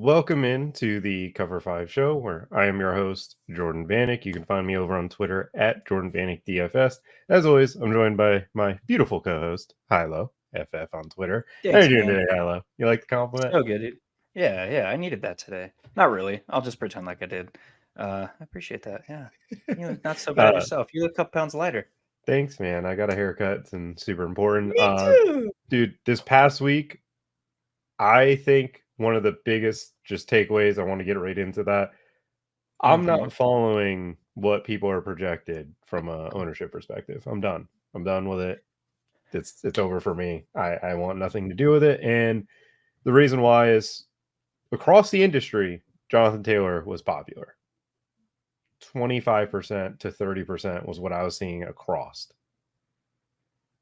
Welcome into the Cover 5 show where I am your host, Jordan Vanek. You can find me over on Twitter at Jordan Vanek DFS. As always, I'm joined by my beautiful co-host, Hilo FF on Twitter. How are Thanks, you doing man. today, Hilo? You like the compliment? So good, dude. Yeah, I needed that today. Not really. I'll just pretend like I did. I appreciate that. Yeah. You look not so bad uh, yourself. You look a couple pounds lighter. Thanks, man. I got a haircut. It's super important. Me too. Dude, this past week, I think one of the biggest just takeaways, I want to get right into that. I'm Mm-hmm. not following what people are projected from a ownership perspective. I'm done. I'm done with it. It's over for me. I want nothing to do with it. And the reason why is across the industry, Jonathan Taylor was popular. 25% to 30% was what I was seeing across.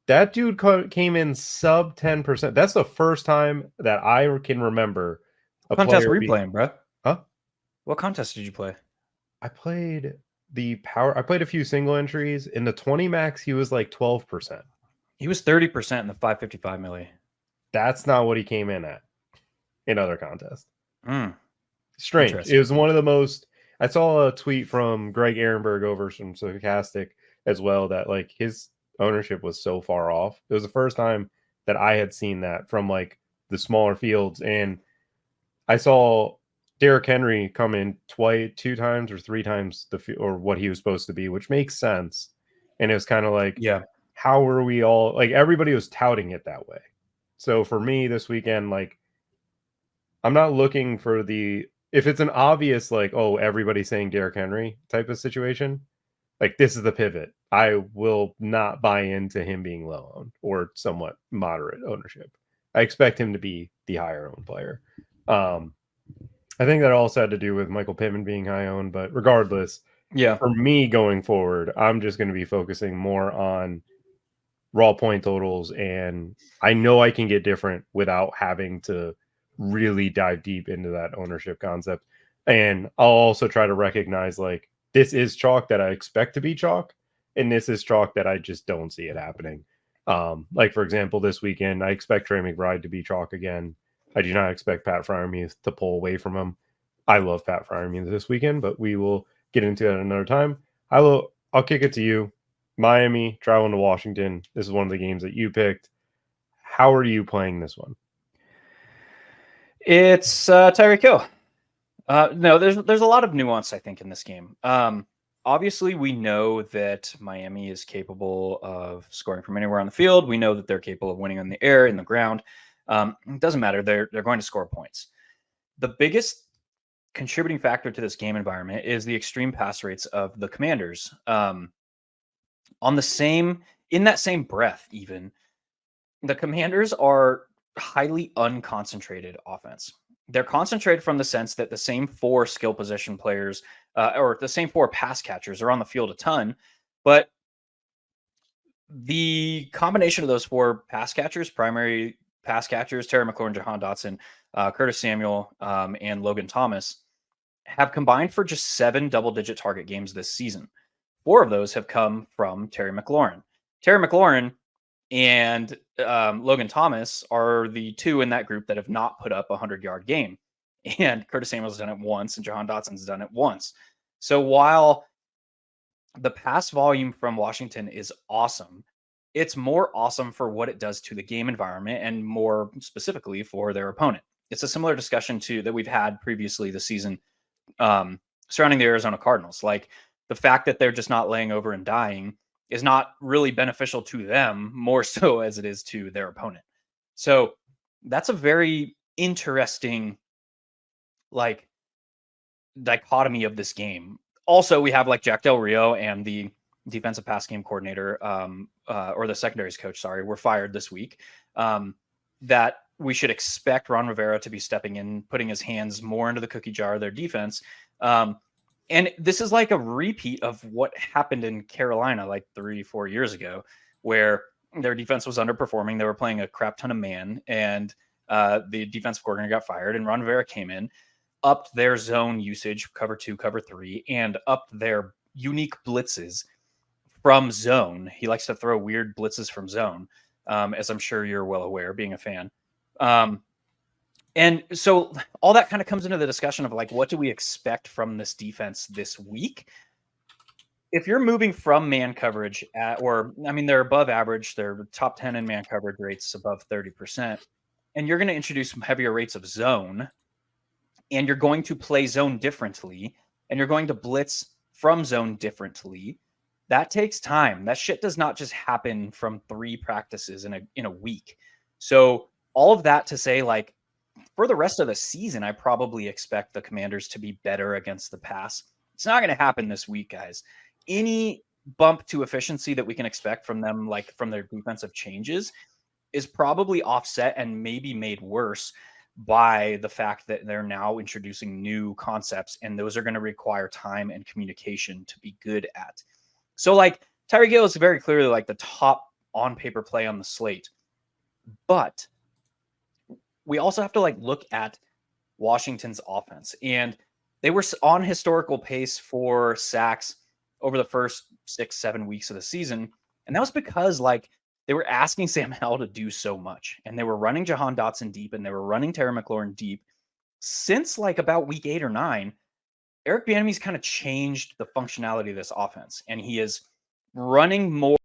That dude came in sub 10%. That's the first time that I can remember a What contest player were you be. playing, bro? Huh? What contest did you play? I played I played a few single entries. In the 20 max, he was like 12%. He was 30% in the 555 milli. That's not what he came in at in other contests. Strange. It Interesting. was one of the most. I saw a tweet from Greg Ehrenberg over some Stochastic as well that like his ownership was so far off. It was the first time that I had seen that from like the smaller fields, and I saw Derrick Henry come in two times or three times or what he was supposed to be, which makes sense. And it was kind of like, Yeah. how are we all like? Everybody was touting it that way. So for me this weekend, like, I'm not looking for if it's an obvious like, oh, everybody's saying Derrick Henry type of situation, like this is the pivot. I will not buy into him being low owned or somewhat moderate ownership. I expect him to be the higher owned player. I think that also had to do with Michael Pittman being high owned, but regardless, Yeah. for me going forward, I'm just going to be focusing more on raw point totals, and I know I can get different without having to really dive deep into that ownership concept. And I'll also try to recognize like this is chalk that I expect to be chalk, and this is chalk that I just don't see it happening. Like for example, this weekend I expect Trey McBride to be chalk again. I do not expect Pat Fryermuth to pull away from him. I love Pat Fryermuth this weekend, but we will get into that another time. I'll kick it to you. Miami traveling to Washington. This is one of the games that you picked. How are you playing this one? It's Tyreek Hill. No, there's a lot of nuance, I think, in this game. Obviously, we know that Miami is capable of scoring from anywhere on the field. We know that they're capable of winning on the air, in the ground. It doesn't matter. They're going to score points. The biggest contributing factor to this game environment is the extreme pass rates of the Commanders. In that same breath, even the Commanders are highly unconcentrated offense. They're concentrated from the sense that the same four skill position players or the same four pass catchers are on the field a ton, but the combination of those four primary pass catchers, Terry McLaurin, Jahan Dotson, Curtis Samuel, and Logan Thomas, have combined for just 7 double-digit target games this season. 4 of those have come from Terry McLaurin. Terry McLaurin and Logan Thomas are the 2 in that group that have not put up a 100-yard game. And Curtis Samuel's done it once, and Jahan Dotson's done it once. So while the pass volume from Washington is awesome, it's more awesome for what it does to the game environment and more specifically for their opponent. It's a similar discussion that we've had previously this season surrounding the Arizona Cardinals. Like the fact that they're just not laying over and dying is not really beneficial to them, more so as it is to their opponent. So that's a very interesting like dichotomy of this game. Also, we have like Jack Del Rio and the defensive pass game coordinator or the secondaries coach, were fired this week. That we should expect Ron Rivera to be stepping in, putting his hands more into the cookie jar of their defense. And this is like a repeat of what happened in Carolina like 3-4 years ago, where their defense was underperforming. They were playing a crap ton of man, and the defensive coordinator got fired, and Ron Rivera came in, upped their zone usage, cover 2, cover 3, and upped their unique blitzes from zone. He likes to throw weird blitzes from zone, as I'm sure you're well aware, being a fan. And so all that kind of comes into the discussion of like, what do we expect from this defense this week? If you're moving from man coverage they're above average, they're top 10 in man coverage rates above 30%, and you're going to introduce some heavier rates of zone, and you're going to play zone differently, and you're going to blitz from zone differently. That takes time. That shit does not just happen from 3 practices in a week. So all of that to say, like, for the rest of the season, I probably expect the Commanders to be better against the pass. It's not going to happen this week, guys. Any bump to efficiency that we can expect from them, like from their defensive changes, is probably offset and maybe made worse by the fact that they're now introducing new concepts, and those are going to require time and communication to be good at. So, like, Tyreek Hill is very clearly like the top on paper play on the slate, but we also have to like look at Washington's offense, and they were on historical pace for sacks over the first 6-7 weeks of the season. And that was because like they were asking Sam Howell to do so much, and they were running Jahan Dotson deep, and they were running Terry McLaurin deep. Since like about week 8 or 9, Eric Bieniemy's kind of changed the functionality of this offense, and he is running more